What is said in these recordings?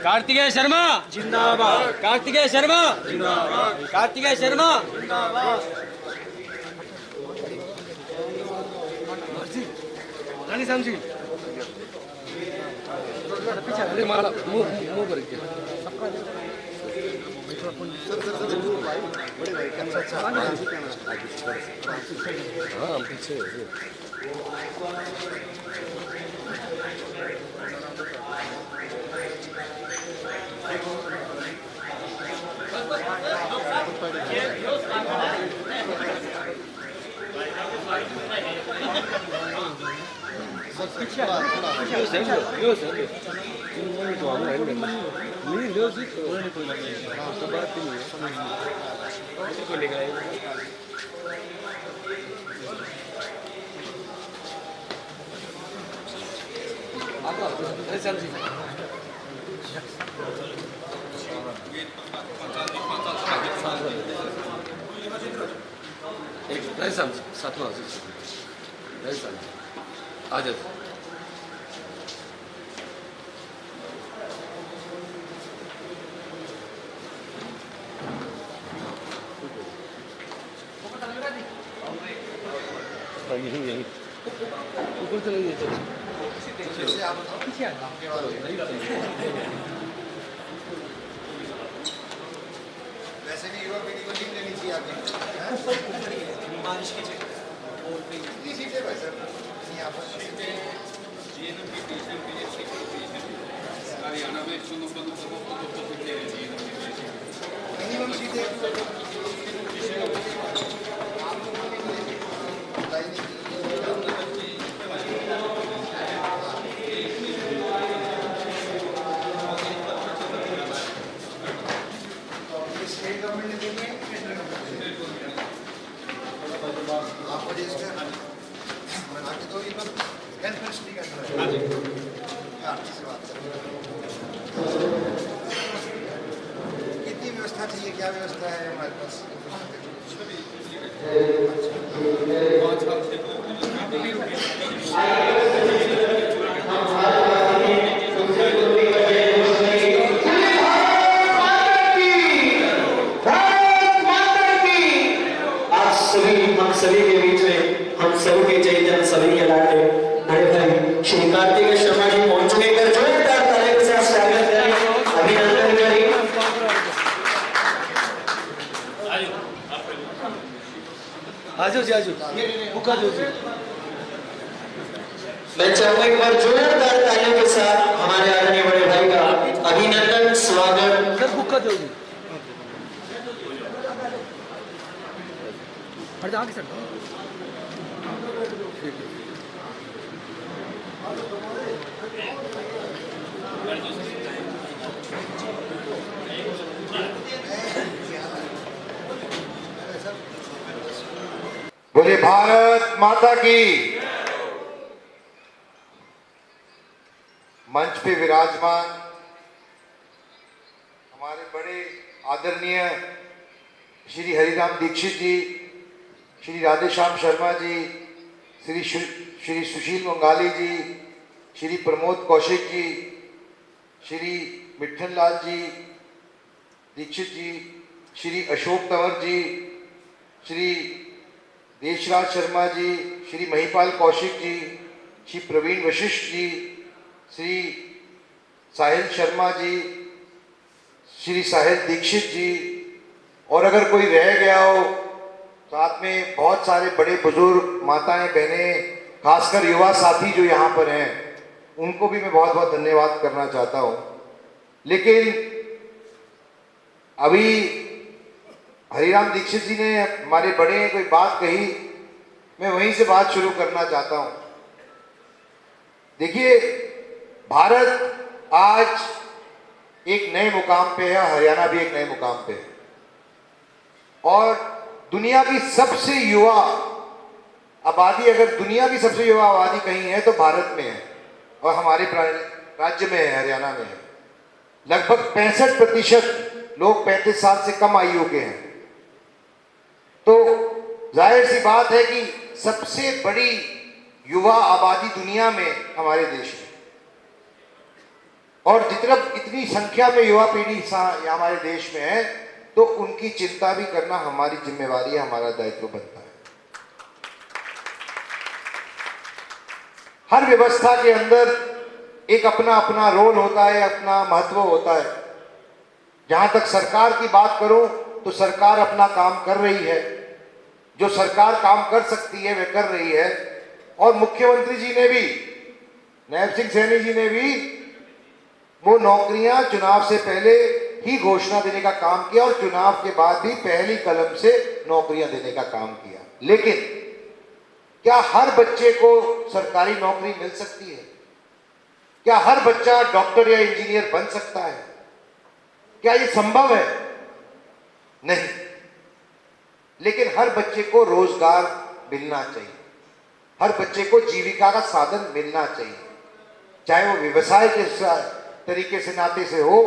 कार्तिकेय शर्मा जिंदाबाद, कार्तिकेय शर्मा जिंदाबाद, कार्तिकेय शर्मा जिंदाबाद। रानी साहब जी पीछे अरे मारा मुंह करके हाँ पीछे सातवां आ जाओ। यही ऊपर चले गए वैसे भी युवा पीढ़ी को टीम लेनी चाहिए आगे। मालिश की जगह कितनी सीटें भाई सर यहाँ पर? हरियाणा में मिनिमम सीटें स्टेट गवर्नमेंट ने दी है, आप रजिस्टर बना के दो। ये हेल्थ मिनिस्ट्री का अंदर है। से बात कितनी व्यवस्था चाहिए, क्या व्यवस्था है हमारे पास? सभी के बीच में हम सभी के चैतन्य सभी के लाडले बड़े भाई श्री कार्तिकेय शर्मा जी पहुंच चुके हैं। जोरदार तालियों के साथ स्वागत करें, अभिनंदन करें। आजो जी आजो बुका दो जी। मैं चाहूंगा एक बार जोरदार तालियों के साथ हमारे आदरणीय बड़े भाई का अभिनंदन स्वागत। सर बुका दो जी। हट आगे सर। बोले भारत माता की। मंच पे विराजमान हमारे बड़े आदरणीय श्री हरिराम दीक्षित जी, श्री राधेश्याम शर्मा जी, श्री सुशील मंगाली जी, श्री प्रमोद कौशिक जी, श्री मिठन लाल जी दीक्षित जी, श्री अशोक तंवर जी, श्री देशराज शर्मा जी, श्री महिपाल कौशिक जी, श्री प्रवीण वशिष्ठ जी, श्री साहिल शर्मा जी, श्री साहिल दीक्षित जी, और अगर कोई रह गया हो साथ में बहुत सारे बड़े बुजुर्ग माताएं बहनें, खासकर युवा साथी जो यहाँ पर हैं, उनको भी मैं बहुत बहुत धन्यवाद करना चाहता हूँ। लेकिन अभी हरिराम दीक्षित जी ने हमारे बड़े कोई बात कही, मैं वहीं से बात शुरू करना चाहता हूँ। देखिए, भारत आज एक नए मुकाम पे है, हरियाणा भी एक नए मुकाम पे है, और दुनिया की सबसे युवा आबादी, अगर दुनिया की सबसे युवा आबादी कहीं है तो भारत में है, और हमारे राज्य में है, हरियाणा में है। लगभग 65% लोग 35 साल से कम आयु के हैं। तो जाहिर सी बात है कि सबसे बड़ी युवा आबादी दुनिया में हमारे देश में, और इतनी संख्या में युवा पीढ़ी हमारे देश में है, तो उनकी चिंता भी करना हमारी जिम्मेवारी है, हमारा दायित्व बनता है। हर व्यवस्था के अंदर एक अपना अपना रोल होता है, अपना महत्व होता है। जहां तक सरकार की बात करूं तो सरकार अपना काम कर रही है, जो सरकार काम कर सकती है वह कर रही है। और मुख्यमंत्री जी ने भी, नायब सिंह सैनी जी ने भी वो नौकरियां चुनाव से पहले ही घोषणा देने का काम किया और चुनाव के बाद भी पहली कलम से नौकरियां देने का काम किया। लेकिन क्या हर बच्चे को सरकारी नौकरी मिल सकती है? क्या हर बच्चा डॉक्टर या इंजीनियर बन सकता है? क्या ये संभव है? नहीं। लेकिन हर बच्चे को रोजगार मिलना चाहिए, हर बच्चे को जीविका का साधन मिलना चाहिए, चाहे वो व्यवसाय के तरीके से, नाते से हो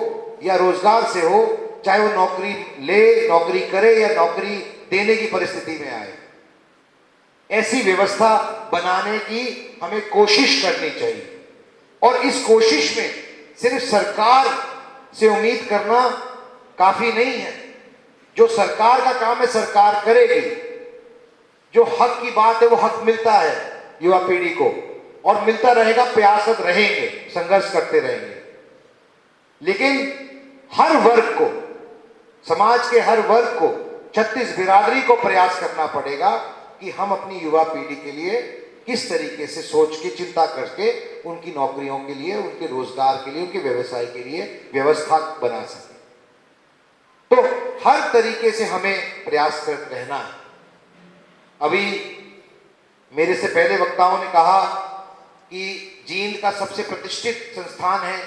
या रोजगार से हो, चाहे वो नौकरी ले, नौकरी करे या नौकरी देने की परिस्थिति में आए। ऐसी व्यवस्था बनाने की हमें कोशिश करनी चाहिए। और इस कोशिश में सिर्फ सरकार से उम्मीद करना काफी नहीं है। जो सरकार का काम है सरकार करेगी, जो हक की बात है वो हक मिलता है युवा पीढ़ी को, और मिलता रहेगा, प्रयासरत रहेंगे, संघर्ष करते रहेंगे। लेकिन हर वर्ग को, समाज के हर वर्ग को, 36 बिरादरी को प्रयास करना पड़ेगा कि हम अपनी युवा पीढ़ी के लिए किस तरीके से सोच के, चिंता करके उनकी नौकरियों के लिए, उनके रोजगार के लिए, उनके व्यवसाय के लिए व्यवस्था बना सके। तो हर तरीके से हमें प्रयास करते रहना है। अभी मेरे से पहले वक्ताओं ने कहा कि जींद का सबसे प्रतिष्ठित संस्थान है,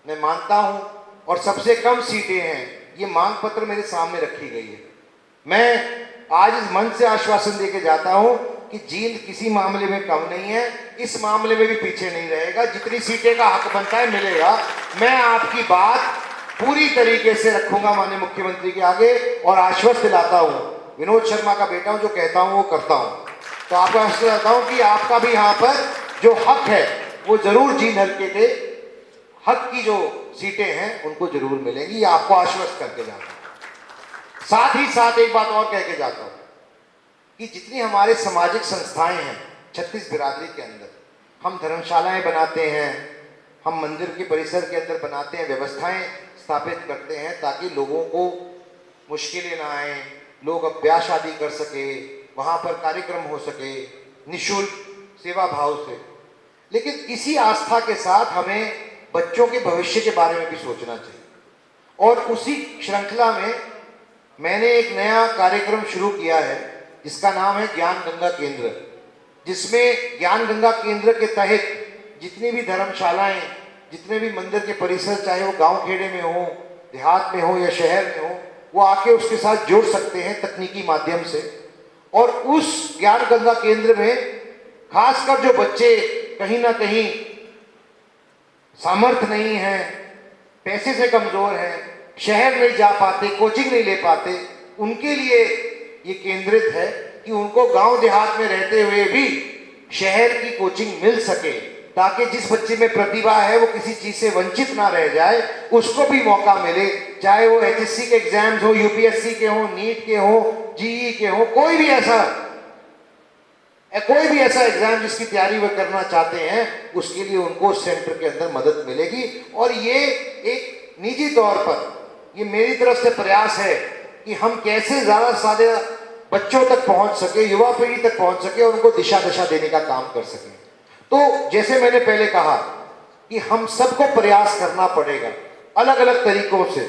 मैं मानता हूं, और सबसे कम सीटें हैं, ये मांग पत्र मेरे सामने रखी गई है। मैं आज इस मंच से आश्वासन देके जाता हूं कि जींद किसी मामले में कम नहीं है, इस मामले में भी पीछे नहीं रहेगा। जितनी सीटें का हक बनता है मिलेगा। मैं आपकी बात पूरी तरीके से रखूंगा माननीय मुख्यमंत्री के आगे, और आश्वस्त दिलाता हूं, विनोद शर्मा का बेटा हूं, जो कहता हूं वो करता हूं। तो आपको आश्वस्त दिलाता हूं कि आपका भी यहाँ पर जो हक है वो जरूर जींद हल्के के हक की जो सीटें हैं उनको जरूर मिलेंगी, आपको आश्वस्त करके जाता हूं। साथ ही साथ एक बात और कह के जाता हूं कि जितनी हमारे सामाजिक संस्थाएं हैं 36 बिरादरी के अंदर, हम धर्मशालाएं बनाते हैं, हम मंदिर के परिसर के अंदर बनाते हैं, व्यवस्थाएं स्थापित करते हैं ताकि लोगों को मुश्किलें ना आए, लोग अभ्यास आदि कर सके, वहाँ पर कार्यक्रम हो सके निःशुल्क सेवा भाव से। लेकिन इसी आस्था के साथ हमें बच्चों के भविष्य के बारे में भी सोचना चाहिए। और उसी श्रृंखला में मैंने एक नया कार्यक्रम शुरू किया है जिसका नाम है ज्ञान गंगा केंद्र, जिसमें ज्ञान गंगा केंद्र के तहत जितनी भी धर्मशालाएं, जितने भी मंदिर के परिसर, चाहे वो गांव खेड़े में हो, देहात में हो या शहर में हो, वो आके उसके साथ जुड़ सकते हैं तकनीकी माध्यम से। और उस ज्ञान गंगा केंद्र में खासकर जो बच्चे कहीं ना कहीं सामर्थ्य नहीं है, पैसे से कमजोर हैं, शहर नहीं जा पाते, कोचिंग नहीं ले पाते, उनके लिए ये केंद्रित है कि उनको गांव देहात में रहते हुए भी शहर की कोचिंग मिल सके, ताकि जिस बच्चे में प्रतिभा है वो किसी चीज से वंचित ना रह जाए, उसको भी मौका मिले। चाहे वो HSC के एग्जाम्स हो, UPSC के हो, नीट के हो, GE के हो, कोई भी ऐसा एग्जाम जिसकी तैयारी वो करना चाहते हैं, उसके लिए उनको सेंटर के अंदर मदद मिलेगी। और ये एक निजी तौर पर ये मेरी तरफ से प्रयास है कि हम कैसे ज्यादा से ज्यादा बच्चों तक पहुंच सके, युवा पीढ़ी तक पहुंच सके और उनको दिशा दशा देने का काम कर सके। तो जैसे मैंने पहले कहा कि हम सबको प्रयास करना पड़ेगा अलग अलग तरीकों से,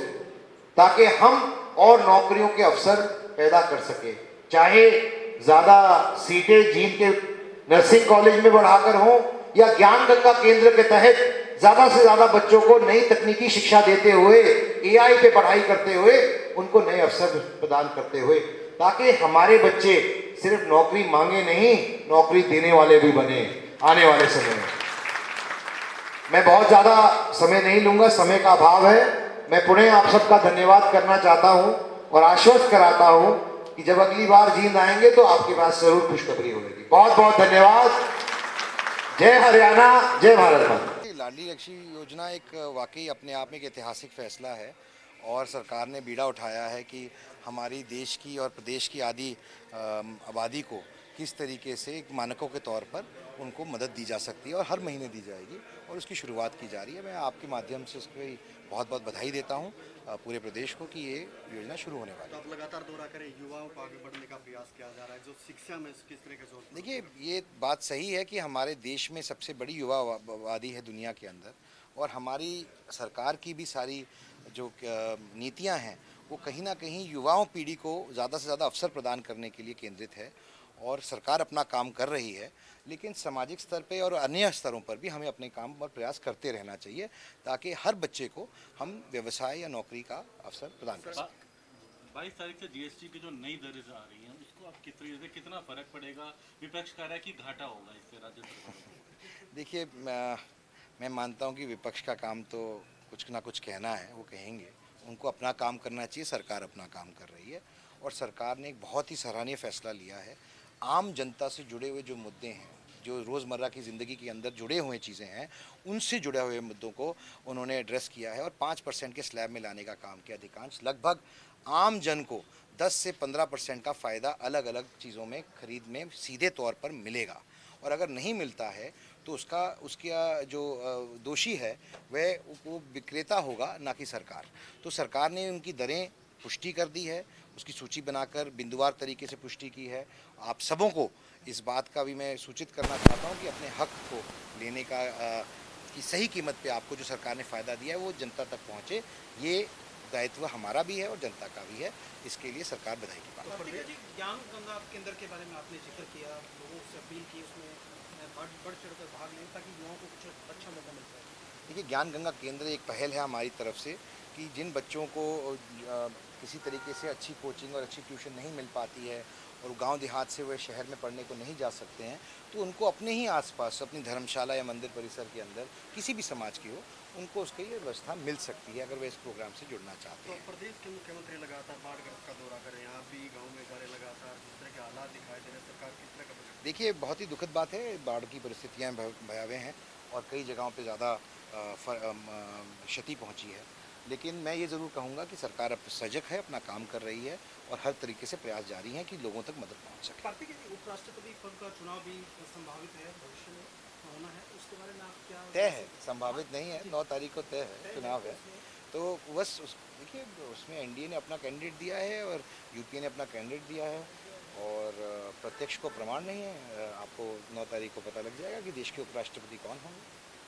ताकि हम और नौकरियों के अवसर पैदा कर सके। चाहे ज्यादा सीटें जींद के नर्सिंग कॉलेज में बढ़ाकर हो, या ज्ञान गंगा केंद्र के तहत ज्यादा से ज्यादा बच्चों को नई तकनीकी शिक्षा देते हुए, AI पे पढ़ाई करते हुए उनको नए अवसर प्रदान करते हुए, ताकि हमारे बच्चे सिर्फ नौकरी मांगे नहीं, नौकरी देने वाले भी बने आने वाले समय में। मैं बहुत ज्यादा समय नहीं लूंगा, समय का अभाव है। मैं पुनः आप सबका धन्यवाद करना चाहता हूं और आश्वस्त कराता हूं कि जब अगली बार जींद आएंगे तो आपके पास जरूर खुशखबरी होगी। बहुत बहुत धन्यवाद। जय हरियाणा, जय भारत माता। लाडली लक्ष्मी योजना एक वाकई अपने आप में एक ऐतिहासिक फैसला है और सरकार ने बीड़ा उठाया है कि हमारी देश की और प्रदेश की आधी आबादी को किस तरीके से एक मानकों के तौर पर उनको मदद दी जा सकती है और हर महीने दी जाएगी और उसकी शुरुआत की जा रही है। मैं आपके माध्यम से उसकी बहुत बहुत बधाई देता हूँ पूरे प्रदेश को कि ये योजना शुरू होने वाली है। तो आप लगातार दौरा करें, युवाओं को आगे बढ़ने का प्रयास किया जा रहा है, जो शिक्षा में किस तरह के जोर। देखिए, ये बात सही है कि हमारे देश में सबसे बड़ी युवा आबादी है दुनिया के अंदर और हमारी सरकार की भी सारी जो नीतियां हैं वो कहीं ना कहीं युवाओं पीढ़ी को ज़्यादा से ज़्यादा अवसर प्रदान करने के लिए केंद्रित है और सरकार अपना काम कर रही है। लेकिन सामाजिक स्तर पे और अन्य स्तरों पर भी हमें अपने काम पर प्रयास करते रहना चाहिए ताकि हर बच्चे को हम व्यवसाय या नौकरी का अवसर प्रदान कर सकें। 22 तारीख से जीएसटी की जो नई दरें आ रही हैं उसको आप कितना फर्क पड़ेगा? विपक्ष कह रहा है कि घाटा होगा इससे राज्य सरकार को। देखिए, मैं मानता हूं कि विपक्ष का काम तो कुछ ना कुछ कहना है, वो कहेंगे। उनको अपना काम करना चाहिए, सरकार अपना काम कर रही है और सरकार ने एक बहुत ही सराहनीय फैसला लिया है। आम जनता से जुड़े हुए जो मुद्दे हैं, जो रोज़मर्रा की ज़िंदगी के अंदर जुड़े हुए चीज़ें हैं, उनसे जुड़े हुए मुद्दों को उन्होंने एड्रेस किया है और 5% के स्लैब में लाने का काम किया। अधिकांश लगभग आम जन को 10 से 15% का फ़ायदा अलग अलग चीज़ों में खरीद में सीधे तौर पर मिलेगा और अगर नहीं मिलता है तो उसका जो दोषी है वह वो विक्रेता होगा, ना कि सरकार। तो सरकार ने उनकी दरें पुष्टि कर दी है, उसकी सूची बनाकर बिंदुवार तरीके से पुष्टि की है। आप सबों को इस बात का भी मैं सूचित करना चाहता हूं कि अपने हक को लेने का की सही कीमत पे आपको जो सरकार ने फ़ायदा दिया है वो जनता तक पहुंचे। ये दायित्व हमारा भी है और जनता का भी है। इसके लिए सरकार बधाई की बात करती है। ज्ञान गंगा केंद्र के बारे में आपने जिक्र किया, लोगों से अपील की उसमें बढ़ चढ़कर भाग लें ताकि युवाओं को कुछ अच्छा मौका मिल पाए। देखिए, ज्ञान गंगा केंद्र एक पहल है हमारी तरफ से कि जिन बच्चों को किसी तरीके से अच्छी कोचिंग और अच्छी ट्यूशन नहीं मिल पाती है और गांव देहात से वे शहर में पढ़ने को नहीं जा सकते हैं, तो उनको अपने ही आसपास अपनी धर्मशाला या मंदिर परिसर के अंदर किसी भी समाज की हो, उनको उसके लिए व्यवस्था मिल सकती है अगर वे इस प्रोग्राम से जुड़ना चाहते हैं। तो प्रदेश के मुख्यमंत्री लगातार बाढ़ग्रस्त का दौरा करें, यहाँ भी गाँव में जा रहे लगातार, जिस तरह के हालात दिखाई दे रहे, सरकार किस तरह का। देखिए, बहुत ही दुखद बात है, बाढ़ की परिस्थितियाँ भयावह हैं और कई जगहों पे ज़्यादा क्षति पहुंची है। लेकिन मैं ये ज़रूर कहूँगा कि सरकार अब सजग है, अपना काम कर रही है और हर तरीके से प्रयास जारी हैं कि लोगों तक मदद पहुंच सके। कार्तिक जी, उपराष्ट्रपति पद का चुनाव भी संभावित है, भविष्य में होना है, उसके बारे में आप क्या। तय है, संभावित नहीं है, 9 तारीख को तय है, चुनाव है। तो बस देखिए, उसमें एनडीए ने अपना कैंडिडेट दिया है और यूपीए ने अपना कैंडिडेट दिया है और प्रत्यक्ष को प्रमाण नहीं है। आपको 9 तारीख को पता लग जाएगा कि देश के उपराष्ट्रपति कौन होंगे।